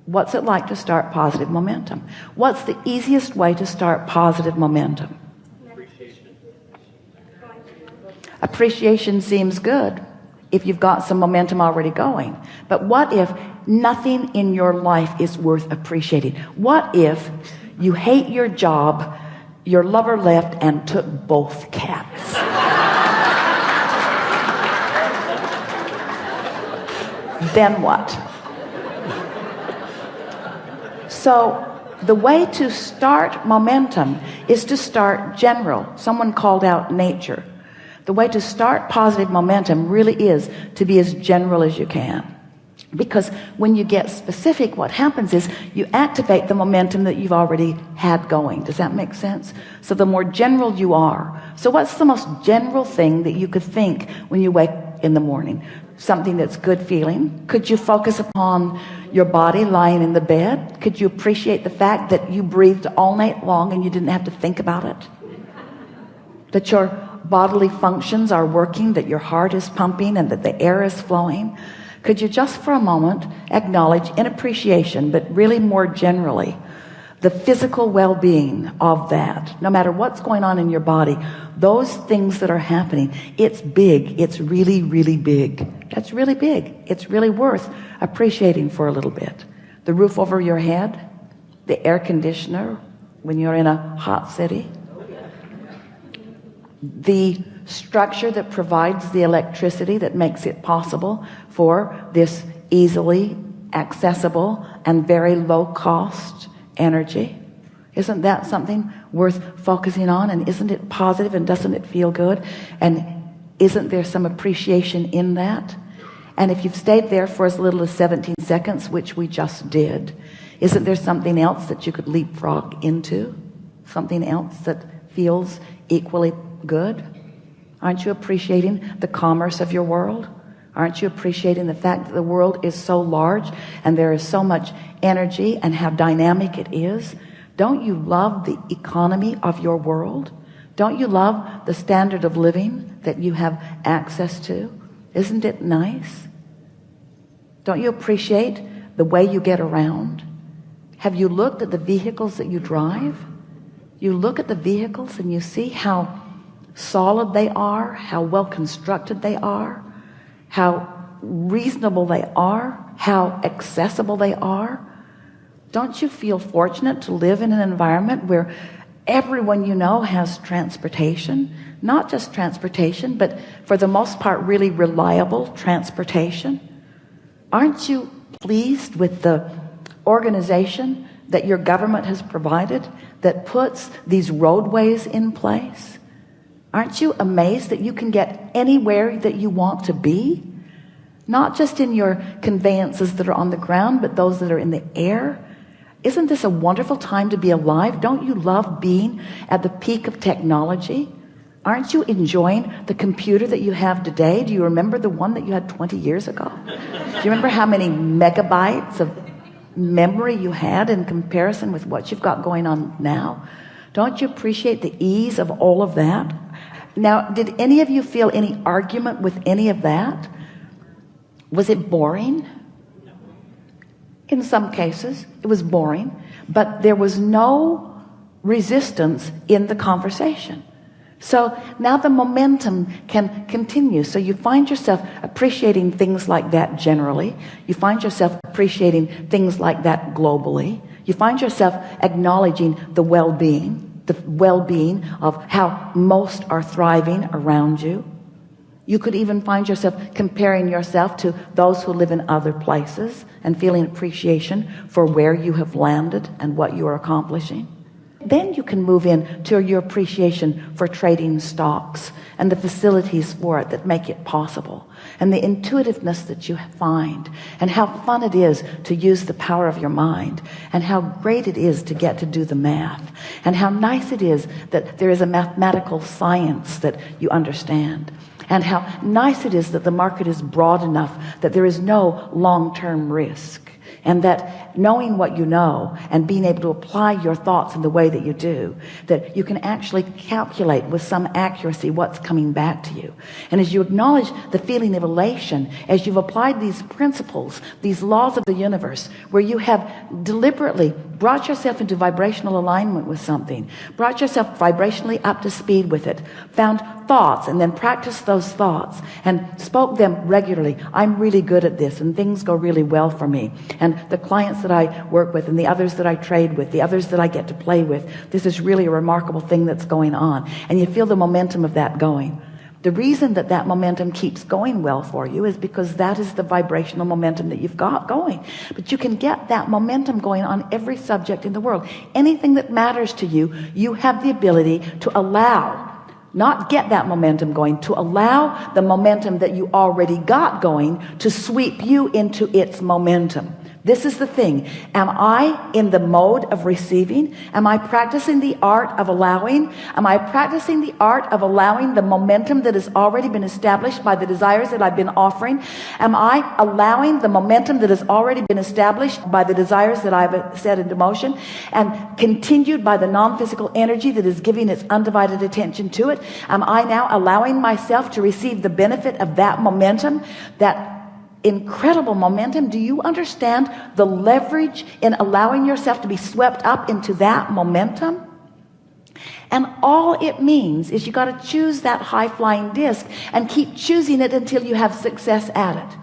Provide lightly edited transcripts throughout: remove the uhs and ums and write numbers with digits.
What's it like to start positive momentum? What's the easiest way to start positive momentum? Appreciation seems good if you've got some momentum already going. But what if nothing in your life is worth appreciating? What if you hate your job, your lover left and took both cats? Then what? So the way to start momentum is to start general. Someone called out nature. The way to start positive momentum really is to be as general as you can. Because when you get specific, what happens is you activate the momentum that you've already had going. Does that make sense? So the more general you are. So what's the most general thing that you could think when you wake in the morning? Something that's good feeling. Could you focus upon your body lying in the bed? Could you appreciate the fact that you breathed all night long and you didn't have to think about it? That your bodily functions are working, that your heart is pumping and that the air is flowing? Could you just for a moment acknowledge in appreciation, but really more generally, the physical well-being of that? No matter what's going on in your body, those things that are happening, it's big. It's really, really big. That's really big. It's really worth appreciating for a little bit. The roof over your head, the air conditioner when you're in a hot city, the structure that provides the electricity that makes it possible for this easily accessible and very low cost energy. Isn't that something worth focusing on? And isn't it positive and doesn't it feel good? And isn't there some appreciation in that? And if you've stayed there for as little as 17 seconds, which we just did, isn't there something else that you could leapfrog into? Something else that feels equally good? Aren't you appreciating the commerce of your world? Aren't you appreciating the fact that the world is so large and there is so much energy and how dynamic it is? Don't you love the economy of your world? Don't you love the standard of living that you have access to? Isn't it nice? Don't you appreciate the way you get around? Have you looked at the vehicles that you drive? You look at the vehicles and you see how solid they are, how well constructed they are, how reasonable they are, how accessible they are. Don't you feel fortunate to live in an environment where everyone you know has transportation? Not just transportation, but for the most part really reliable transportation. Aren't you pleased with the organization that your government has provided that puts these roadways in place? Aren't you amazed that you can get anywhere that you want to be? Not just in your conveyances that are on the ground, but those that are in the air. Isn't this a wonderful time to be alive? Don't you love being at the peak of technology? Aren't you enjoying the computer that you have today? Do you remember the one that you had 20 years ago? Do you remember how many megabytes of memory you had in comparison with what you've got going on now? Don't you appreciate the ease of all of that? Now, did any of you feel any argument with any of that? Was it boring? In some cases, it was boring, but there was no resistance in the conversation. So now the momentum can continue. So you find yourself appreciating things like that generally. You find yourself appreciating things like that globally. You find yourself acknowledging the well-being of how most are thriving around you. You could even find yourself comparing yourself to those who live in other places and feeling appreciation for where you have landed and what you are accomplishing. Then you can move in to your appreciation for trading stocks and the facilities for it that make it possible, and the intuitiveness that you find, and how fun it is to use the power of your mind, and how great it is to get to do the math, and how nice it is that there is a mathematical science that you understand, and how nice it is that the market is broad enough that there is no long-term risk, And that knowing what you know and being able to apply your thoughts in the way that you do, that you can actually calculate with some accuracy what's coming back to you. And as you acknowledge the feeling of elation, as you've applied these principles, these laws of the universe, where you have deliberately brought yourself into vibrational alignment with something, brought yourself vibrationally up to speed with it, found thoughts and then practiced those thoughts and spoke them regularly. I'm really good at this and things go really well for me. And the clients that I work with and the others that I trade with, the others that I get to play with, this is really a remarkable thing that's going on. And you feel the momentum of that going. The reason that that momentum keeps going well for you is because that is the vibrational momentum that you've got going. But you can get that momentum going on every subject in the world. Anything that matters to you, you have the ability to allow, not get that momentum going, to allow the momentum that you already got going to sweep you into its momentum. This is the thing. Am I in the mode of receiving? Am I practicing the art of allowing? Am I practicing the art of allowing the momentum that has already been established by the desires that I've been offering? Am I allowing the momentum that has already been established by the desires that I've set into motion and continued by the non-physical energy that is giving its undivided attention to it? Am I now allowing myself to receive the benefit of that momentum, that incredible momentum? Do you understand the leverage in allowing yourself to be swept up into that momentum? And all it means is you got to choose that high-flying disc and keep choosing it until you have success at it.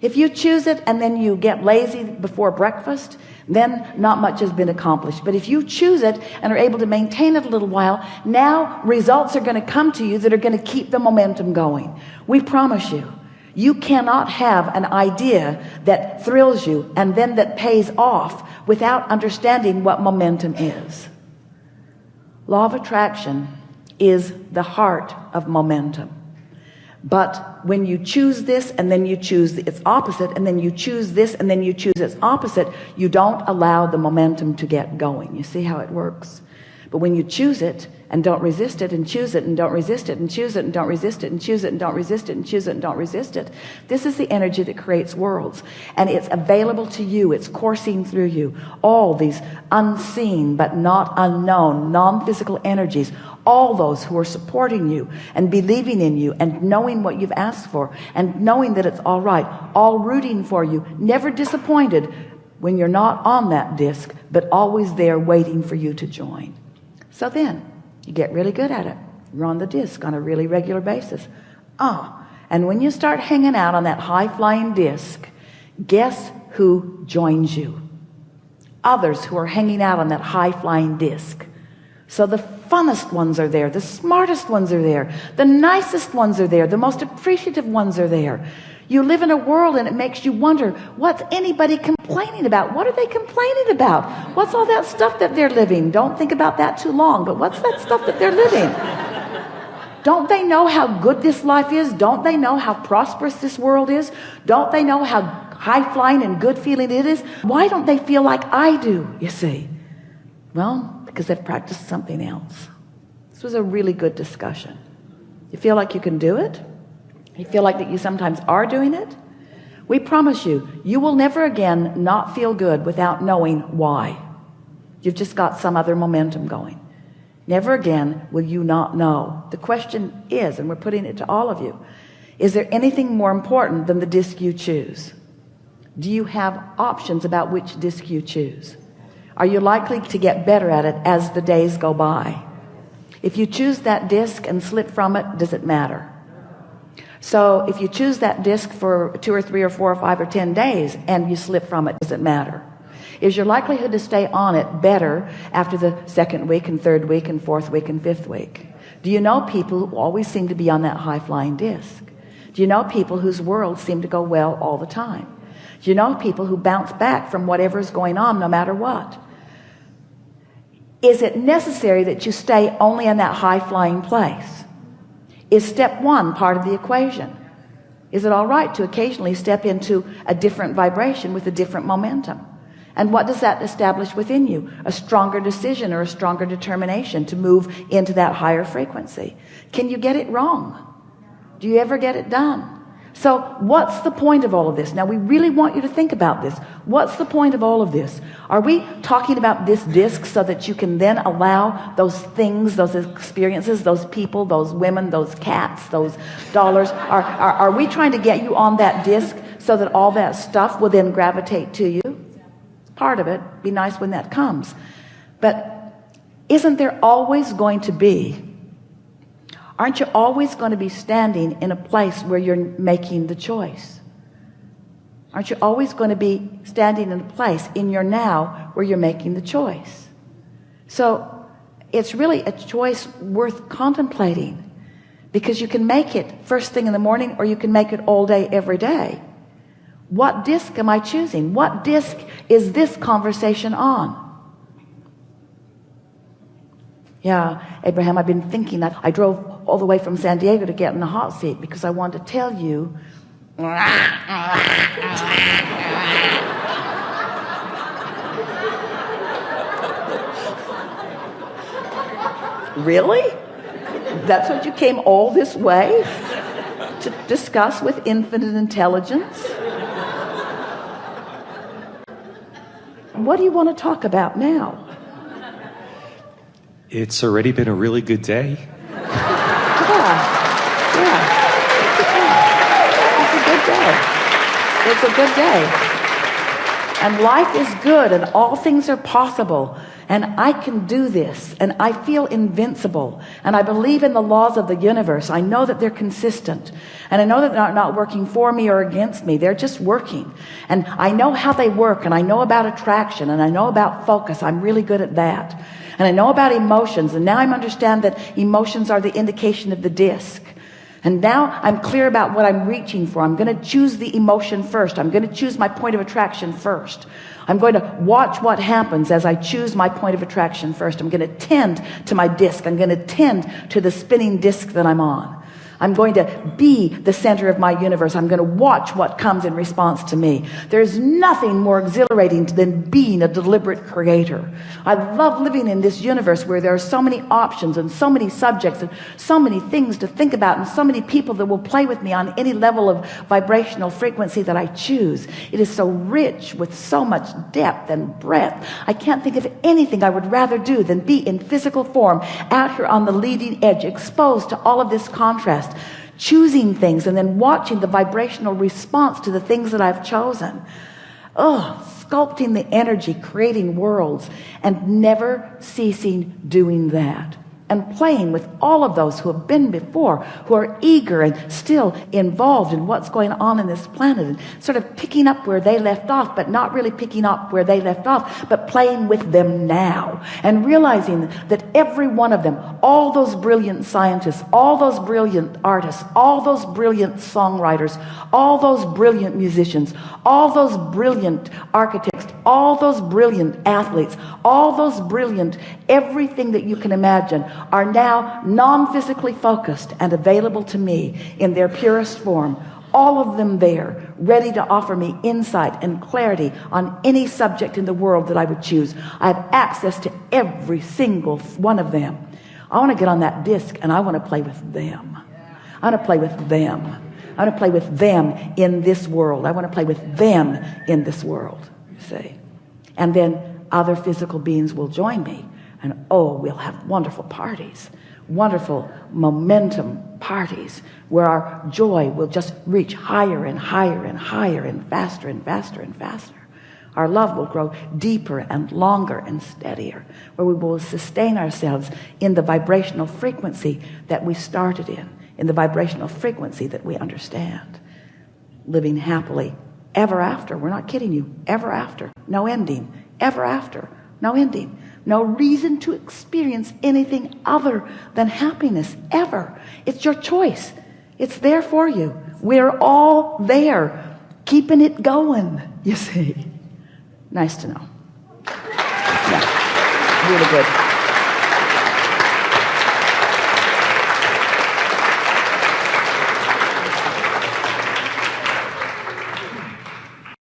If you choose it and then you get lazy before breakfast, then not much has been accomplished. But if you choose it and are able to maintain it a little while, now results are going to come to you that are going to keep the momentum going. We promise you. You cannot have an idea that thrills you and then that pays off without understanding what momentum is. Law of attraction is the heart of momentum. But when you choose this and then you choose its opposite and then you choose this and then you choose its opposite, you don't allow the momentum to get going. You see how it works? But when you choose it and don't resist it and choose it and don't resist it and choose it and don't resist it and choose it and don't resist it and choose it and don't resist it, this is the energy that creates worlds. And it's available to you. It's coursing through you. All these unseen but not unknown non-physical energies, all those who are supporting you and believing in you and knowing what you've asked for and knowing that it's all right, all rooting for you, never disappointed when you're not on that disc, but always there waiting for you to join. So then you get really good at it. You're on the disc on a really regular basis. And when you start hanging out on that high-flying disc, guess who joins you? Others who are hanging out on that high-flying disc. So the funnest ones are there, the smartest ones are there, the nicest ones are there, the most appreciative ones are there. You live in a world and it makes you wonder, what's anybody complaining about? What are they complaining about? What's all that stuff that they're living? Don't think about that too long, but what's that stuff that they're living? Don't they know how good this life is? Don't they know how prosperous this world is? Don't they know how high-flying and good-feeling it is? Why don't they feel like I do, you see? Well, because they've practiced something else. This was a really good discussion. You feel like you can do it? You feel like that you sometimes are doing it? We promise you, you will never again not feel good without knowing why. You've just got some other momentum going. Never again will you not know. The question is, and we're putting it to all of you, is there anything more important than the disc you choose? Do you have options about which disc you choose? Are you likely to get better at it as the days go by? If you choose that disc and slip from it, does it matter? So if you choose that disc for 2 or 3 or 4 or 5 or 10 days and you slip from it, does it matter? Is your likelihood to stay on it better after the 2nd week and 3rd week and 4th week and 5th week? Do you know people who always seem to be on that high-flying disc? Do you know people whose worlds seem to go well all the time? Do you know people who bounce back from whatever's going on no matter what? Is it necessary that you stay only in that high-flying place? Is step 1 part of the equation? Is it all right to occasionally step into a different vibration with a different momentum? And what does that establish within you? A stronger decision or a stronger determination to move into that higher frequency. Can you get it wrong? Do you ever get it done? So what's the point of all of this? Now we really want you to think about this. What's the point of all of this? Are we talking about this disc so that you can then allow those things, those experiences, those people, those women, those cats, those dollars? Are we trying to get you on that disc so that all that stuff will then gravitate to you? Part of it. Be nice when that comes. But isn't there always going to be, aren't you always going to be standing in a place where you're making the choice? Aren't you always going to be standing in a place in your now where you're making the choice? So it's really a choice worth contemplating, because you can make it first thing in the morning, or you can make it all day, every day. What disc am I choosing? What disc is this conversation on? Yeah, Abraham, I've been thinking that I drove all the way from San Diego to get in the hot seat because I wanted to tell you. Really? That's what you came all this way to discuss with infinite intelligence? What do you want to talk about now? It's already been a really good day. Yeah. It's a good day. It's a good day. And life is good, and all things are possible. And I can do this, and I feel invincible, and I believe in the laws of the universe. I know that they're consistent, and I know that they're not working for me or against me. They're just working, and I know how they work, and I know about attraction, and I know about focus. I'm really good at that. And I know about emotions, and now I understand that emotions are the indication of the disc. And now I'm clear about what I'm reaching for. I'm going to choose the emotion first. I'm going to choose my point of attraction first. I'm going to watch what happens as I choose my point of attraction first. I'm going to tend to my disc. I'm going to tend to the spinning disc that I'm on. I'm going to be the center of my universe. I'm going to watch what comes in response to me. There's nothing more exhilarating than being a deliberate creator. I love living in this universe where there are so many options and so many subjects and so many things to think about and so many people that will play with me on any level of vibrational frequency that I choose. It is so rich with so much depth and breadth. I can't think of anything I would rather do than be in physical form out here on the leading edge, exposed to all of this contrast, choosing things and then watching the vibrational response to the things that I've chosen. Sculpting the energy, creating worlds, and never ceasing doing that. And playing with all of those who have been before, who are eager and still involved in what's going on in this planet, and sort of picking up where they left off, but not really picking up where they left off, but playing with them now, and realizing that every one of them, all those brilliant scientists, all those brilliant artists, all those brilliant songwriters, all those brilliant musicians, all those brilliant architects, all those brilliant athletes, all those brilliant everything that you can imagine, are now non-physically focused and available to me in their purest form. All of them there, ready to offer me insight and clarity on any subject in the world that I would choose. I have access to every single one of them. I want to get on that disc, and I want to play with them. I want to play with them. I want to play with them in this world. I want to play with them in this world, you see. And then other physical beings will join me. And we'll have wonderful parties, wonderful momentum parties where our joy will just reach higher and higher and higher and faster and faster and faster. Our love will grow deeper and longer and steadier, where we will sustain ourselves in the vibrational frequency that we started in the vibrational frequency that we understand. Living happily ever after. We're not kidding you. Ever after. No ending. Ever after. No ending. No reason to experience anything other than happiness ever. It's your choice. It's there for you. We're all there, keeping it going, you see. Nice to know. Yeah, really good.